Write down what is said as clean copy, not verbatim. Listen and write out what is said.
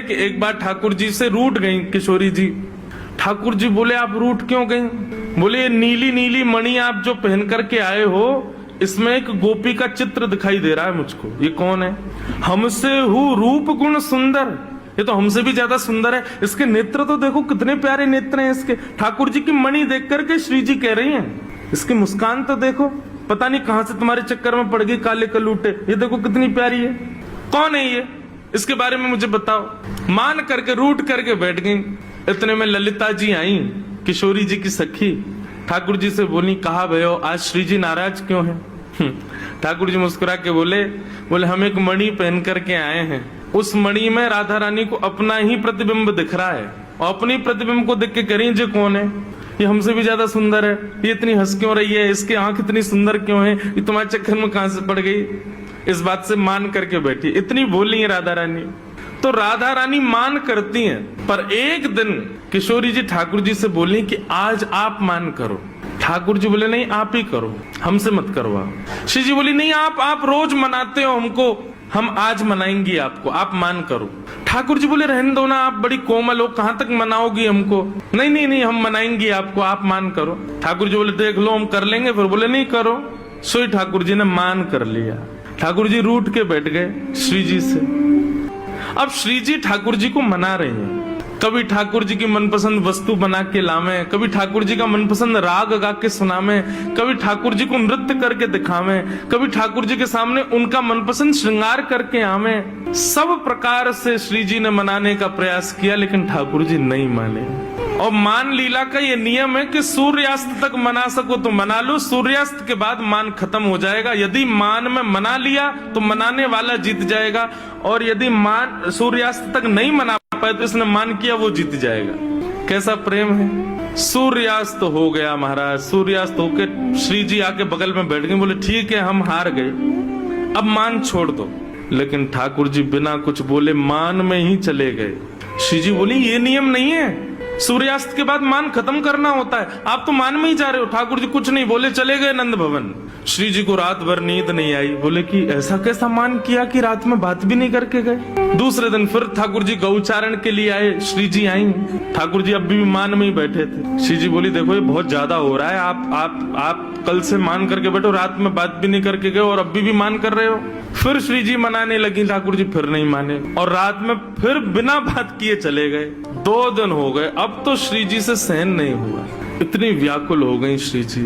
कि एक बार ठाकुर जी से रूठ गई किशोरी जी। ठाकुर जी बोले आप रूठ क्यों गई? बोले नीली नीली मणि आप जो पहन करके आए हो, इसमें एक गोपी का चित्र दिखाई दे रहा है मुझको। ये कौन है? हमसे हूँ रूप गुण सुंदर, ये तो हमसे भी ज्यादा सुंदर है। इसके नेत्र तो देखो कितने प्यारे नेत्र हैं इसके। ठाकुर जी की मणि देख करके श्री जी कह रही हैं, इसकी मुस्कान तो देखो, पता नहीं कहां से तुम्हारे चक्कर में पड़ गई काले कलूटे, ये देखो कितनी प्यारी है। कौन है ये? इसके बारे में मुझे बताओ। मान करके रूठ करके बैठ गई। इतने में ललिता जी आई, किशोरी जी की सखी। ठाकुर जी से बोली, कहा भयो आज श्री जी नाराज क्यों हैं? ठाकुर जी मुस्कुरा के बोले हम एक मणि पहन करके आए हैं, उस मणि में राधा रानी को अपना ही प्रतिबिंब दिख रहा है, और अपनी प्रतिबिंब को देख के कह रही है, कौन है ये? हमसे भी ज्यादा सुंदर है, ये इतनी हंस क्यों रही है, इसकी आंख इतनी सुंदर क्यों है, ये तुम्हारे चक्कर में कहां से पड़ गई? इस बात से मान करके बैठी। इतनी बोली है राधा रानी। तो राधा रानी मान करती हैं, पर एक दिन किशोरी जी ठाकुर जी से बोली कि आज आप मान करो। ठाकुर जी बोले नहीं आप ही करो, हमसे मत करवाओ। श्री जी बोली नहीं आप रोज मनाते हो हमको, हम आज मनाएंगी आपको, आप मान करो। ठाकुर जी बोले रहने दो ना, आप बड़ी कोमल हो, कहां तक मनाओगी हमको? नहीं नहीं नहीं हम मनाएंगी आपको, आप मान करो। ठाकुर जी बोले देख लो हम कर लेंगे। फिर बोले नहीं करो। सोई ठाकुर जी ने मान कर लिया। ठाकुर जी रूठ के बैठ गए श्री जी से। अब श्री जी ठाकुर जी को मना रहे हैं। कभी ठाकुर जी की मनपसंद वस्तु बना के लावे, कभी ठाकुर जी का मनपसंद राग गा के सुनावे, कभी ठाकुर जी को नृत्य करके दिखावे, कभी ठाकुर जी के सामने उनका मनपसंद श्रृंगार करके आवे। सब प्रकार से श्री जी ने मनाने का प्रयास किया, लेकिन ठाकुर जी नहीं माने। और मान लीला का ये नियम है कि सूर्यास्त तक मना सको तो मना लो, सूर्यास्त के बाद मान खत्म हो जाएगा। यदि मान में मना लिया तो मनाने वाला जीत जाएगा, और यदि मान सूर्यास्त तक नहीं मना पाए तो इसने मान किया वो जीत जाएगा। कैसा प्रेम है। सूर्यास्त हो गया महाराज। सूर्यास्त होके श्री जी आके बगल में बैठ गए। बोले ठीक है हम हार गए, अब मान छोड़ दो। लेकिन ठाकुर जी बिना कुछ बोले मान में ही चले गए। श्री जी बोली ये नियम नहीं है, सूर्यास्त के बाद मान खत्म करना होता है, आप तो मान में ही जा रहे हो। ठाकुर जी कुछ नहीं बोले, चले गए नंद भवन। श्री जी को रात भर नींद नहीं आई। बोले कि ऐसा कैसा मान किया कि रात में बात भी नहीं करके गए। दूसरे दिन फिर ठाकुर जी गौचारण के लिए आए। श्री जी आई, ठाकुर जी अब भी मान में ही बैठे थे। श्री जी बोली देखो ये बहुत ज्यादा हो रहा है, आप कल से मान करके बैठो, रात में बात भी नहीं करके गए और अभी भी मान कर रहे हो। फिर श्री जी मनाने लगी, ठाकुर जी फिर नहीं माने, और रात में फिर बिना बात किए चले गए। 2 दिन हो गए, अब तो श्री जी से सहन नहीं हुआ, इतनी व्याकुल हो गई श्री जी।